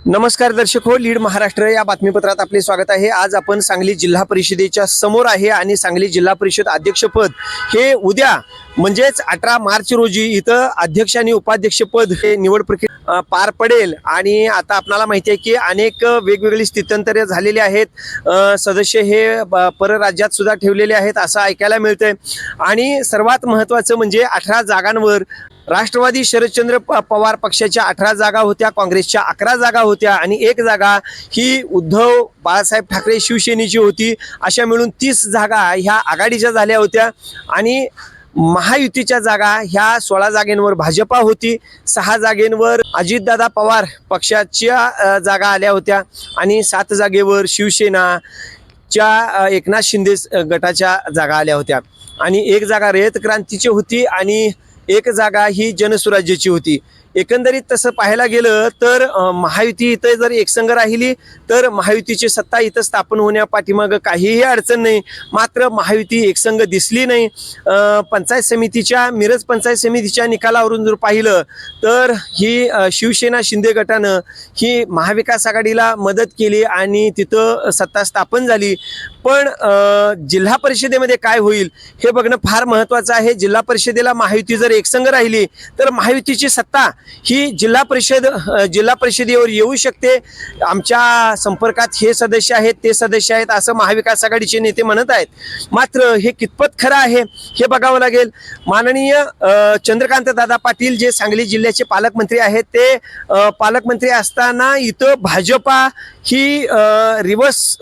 नमस्कार दर्शक हो, लीड महाराष्ट्र या बातमीपत्रात आपले स्वागत आहे। आज आपण सांगली जिल्हा परिषदेच्या समोर आहे आणि सांगली जिल्हा परिषद अध्यक्षपद हे उद्या म्हणजेच 18 मार्च रोजी इथं अध्यक्ष आणि उपाध्यक्षपद हे निवड प्रक्रिया पार पडेल। आणि आता आपल्याला माहिती आहे की अनेक वेगवेगळी स्थित्यंतरे झालेली आहेत, सदस्य हे परराज्यात सुद्धा ठेवलेले आहेत असं ऐकायला मिळतंय। आणि सर्वात महत्त्वाचं म्हणजे 18 जागांवर राष्ट्रवादी शरदचंद्र पवार पक्षाच्या 18 जागा होत्या, काँग्रेसच्या 11 जागा होत्या आणि एक जागा ही उद्धव बाळासाहेब ठाकरे शिवसेनेची होती। अशा मिळून 30 जागा ह्या आघाडीच्या झाल्या होत्या आणि महायुतीच्या जागा ह्या 16 जागेंवर भाजपा होती, 6 जागेंवर अजितदादा पवार पक्षाच्या जागा आल्या होत्या आणि 7 जागेवर शिवसेनाच्या एकनाथ शिंदे गटाच्या जागा आल्या होत्या आणि एक जागा रयत क्रांतीची होती आणि एक जागा ही जनसुराज्याची होती। एकंदरीत तसं पाहायला गेलं तर महायुती इथं जर एकसंघ राहिली तर महायुतीची सत्ता इथं स्थापन होण्यापाठीमागं काहीही अडचण नाही। मात्र महायुती एकसंघ दिसली नाही। पंचायत समितीच्या मिरज पंचायत समितीच्या निकालावरून जर पाहिलं तर ही शिवसेना शिंदे गटानं ही महाविकास आघाडीला मदत केली आणि तिथं सत्ता स्थापन झाली। पण जिल्हा परिषदेमध्ये काय होईल हे बघणं फार महत्त्वाचं आहे। जिल्हा परिषदेला महायुती जर एकसंघ राहिली तर महायुतीची सत्ता ही जिल्हा परिषदेवर येऊ शकते। आमच्या संपर्कात हे सदस्य आहेत ते सदस्य आहेत असं महाविकास आघाडीचे नेते म्हणत आहेत। मात्र हे कितपत खरं आहे हे बघावं लागेल। माननीय चंद्रकांत दादा पाटील जे सांगली जिल्ह्याचे पालकमंत्री आहेत ते पालकमंत्री असताना इथं भाजपा ही रिव्हर्स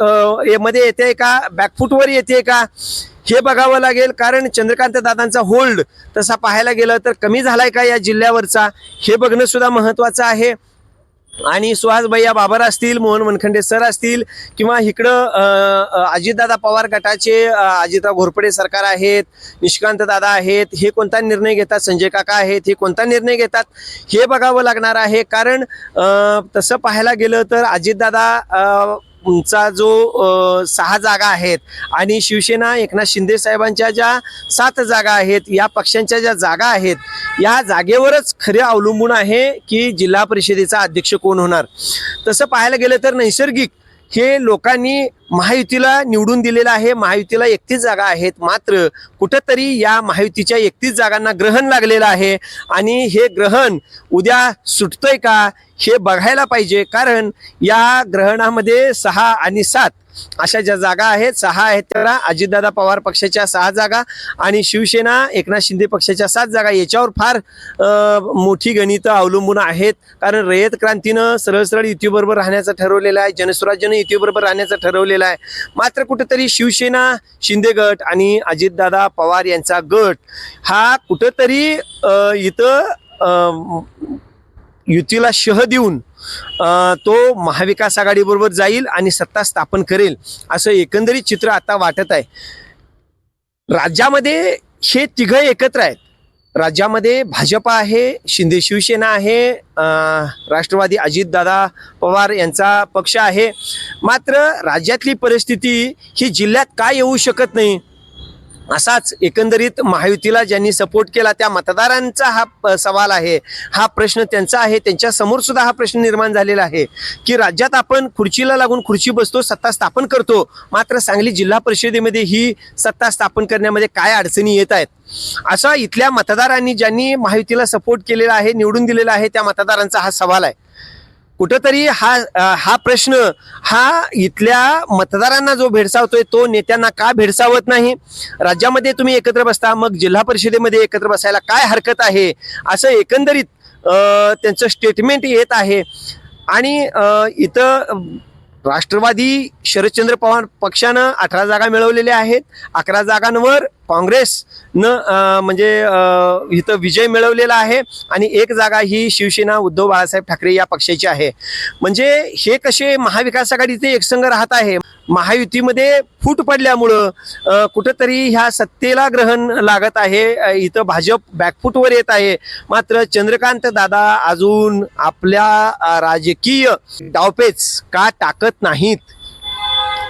मध्ये येते का बॅकफुटवर येते का हे बघावं लागेल। कारण चंद्रकांत दादांचा होल्ड तसा पाहायला गेलं तर कमी झालाय का या जिल्ह्यावरचा हे बघणं सुद्धा महत्त्वाचं आहे। आणि सुहास भैया बाबर असतील, मोहन वनखंडे सर असतील किंवा इकडं अजितदादा पवार गटाचे अजितराव घोरपडे सरकार आहेत, निशिकांत दादा आहेत, हे कोणता निर्णय घेतात, संजय काका आहेत हे कोणता निर्णय घेतात हे बघावं लागणार आहे। कारण तसं पाहायला गेलं तर अजितदादा चा जो 6 जागा आहेत आणि शिवसेना एकनाथ शिंदे साहेबांच्या ज्या 7 जागा आहेत, या पक्षांच्या ज्या जागा आहेत या जागेवरच खरे अवलंबून आहे की जिल्हा परिषदेचा अध्यक्ष कोण होणार। तसं पाहायला गेलं तर नैसर्गिक हे लोकांनी महायुतीला निवडून दिलेलं आहे। महायुतीला 31 जागा आहेत, मात्र कुठंतरी या महायुतीच्या 31 जागांना ग्रहण लागलेलं आहे आणि हे ग्रहण उद्या सुटतंय का हे बघायला पाहिजे। कारण या ग्रहणामध्ये 6 आणि 7 अशा ज्या जागा आहेत, 6 आहेत त्याला अजितदादा पवार पक्षाच्या 6 जागा आणि शिवसेना एकनाथ शिंदे पक्षाच्या 7 जागा, याच्यावर फार मोठी गणितं अवलंबून आहेत। कारण रयत क्रांतीनं सरळ सरळ युतीबरोबर राहण्याचं ठरवलेलं आहे, जनस्वराज्यानं युतीबरोबर राहण्याचं ठरवलेलं आहे। मात्र कुठंतरी शिवसेना शिंदे गट आणि अजितदादा पवार यांचा गट हा कुठंतरी इथं युतीला शह देऊन तो महाविकास आघाडीबरोबर जाईल आणि सत्ता स्थापन करेल असं एकंदरीत चित्र आता वाटत आहे। राज्यामध्ये हे तिघं एकत्र आहेत। राज्यामध्ये भाजपा आहे, शिंदे शिवसेना आहे, राष्ट्रवादी अजितदादा पवार यांचा पक्ष आहे। मात्र राज्यातली परिस्थिती ही जिल्ह्यात का येऊ शकत नाही असाच एकंदरीत महायुतीला ज्यांनी सपोर्ट केला त्या मतदारांचा हा सवाल आहे, हा प्रश्न त्यांचा आहे। त्यांच्या समोर सुद्धा हा प्रश्न निर्माण झालेला आहे की राज्यात आपण खुर्चीला लागून खुर्ची बसतो, सत्ता स्थापन करतो, मात्र सांगली जिल्हा परिषदेमध्ये ही सत्ता स्थापन करण्यामध्ये काय अडचणी येत आहेत। असा इथल्या मतदारांनी ज्यांनी महायुतीला सपोर्ट केलेला आहे, निवडून दिलेला आहे, त्या मतदारांचा हा सवाल आहे। कुठंतरी हा प्रश्न हा इथल्या मतदारांना जो भेडसावतोय तो नेत्यांना का भेडसावत नाही। राज्यामध्ये तुम्ही एकत्र बसता, मग जिल्हा परिषदेमध्ये एकत्र बसायला काय हरकत आहे असं एकंदरीत त्यांचं स्टेटमेंट येत आहे। आणि इथं राष्ट्रवादी शरदचंद्र पवार पक्षानं 18 जागा मिळवलेल्या आहेत, 11 जागांवर काँग्रेसनं म्हणजे इथं विजय मिळवलेला आहे आणि एक जागा ही शिवसेना उद्धव बाळासाहेब ठाकरे या पक्षाची आहे। म्हणजे हे कसे महाविकास आघाडीचे एकसंघ राहत आहे। महायुतीमध्ये फूट पडल्यामुळं कुठंतरी ह्या सत्तेला ग्रहण लागत आहे, इथं भाजप बॅकफुटवर येत आहे। मात्र चंद्रकांत दादा अजून आपल्या राजकीय डावपेच का टाकत नाहीत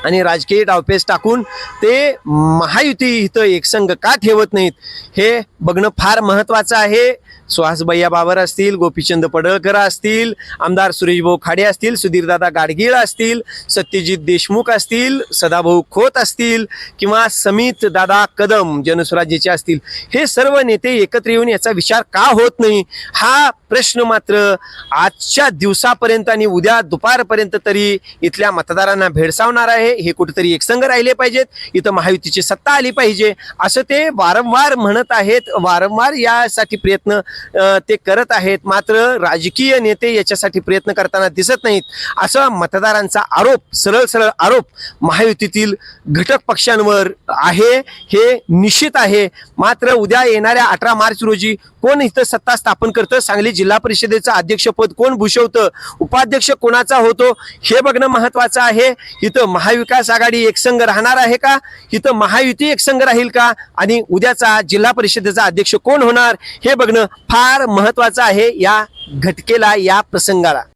आणि राजकीय डावपेच टाकून ते महायुती इथं एकसंघ का ठेवत नाहीत हे बघणं फार महत्त्वाचं आहे। सुहासभैया बाबर असतील, गोपीचंद पडळकर असतील, आमदार सुरेशभाऊ खाडे असतील, सुधीरदादा गाडगीळ असतील, सत्यजित देशमुख असतील, सदाभाऊ खोत असतील किंवा समित दादा कदम जनस्वराज्याचे असतील, हे सर्व नेते एकत्र येऊन याचा विचार का होत नाही, हा प्रश्न मात्र आजच्या दिवसापर्यंत आणि उद्या दुपारपर्यंत तरी इथल्या मतदारांना भेडसावणार आहे. हे कुठेतरी एकसंघ राहिले पाहिजेत, इथं महायुतीची सत्ता आली पाहिजे असं ते वारंवार म्हणत आहेत, वारंवार यासाठी प्रयत्न ते करत आहेत. मात्र राजकीय नेते याच्यासाठी प्रयत्न करताना दिसत नाहीत, असा मतदारांचा आरोप, सरळ सरळ आरोप महायुतीतील घटक पक्षांवर आहे, हे निश्चित आहे. मात्र उद्या येणाऱ्या 18 मार्च रोजी कोण इथं सत्ता स्थापन करतं, सांगली जिल्हा परिषदेचं अध्यक्षपद कोण भूषवतं, उपाध्यक्ष कोणाचा होतो हे बघणं महत्वाचं आहे. इथं महाविकास आघाडी एकसंघ राहणार आहे का, इथं महायुती एकसंघ राहील का, आणि उद्याचा जिल्हा परिषदेचा अध्यक्ष कोण होणार हे बघणं फार महत्वाचं आहे या घटकेला, या प्रसंगाला.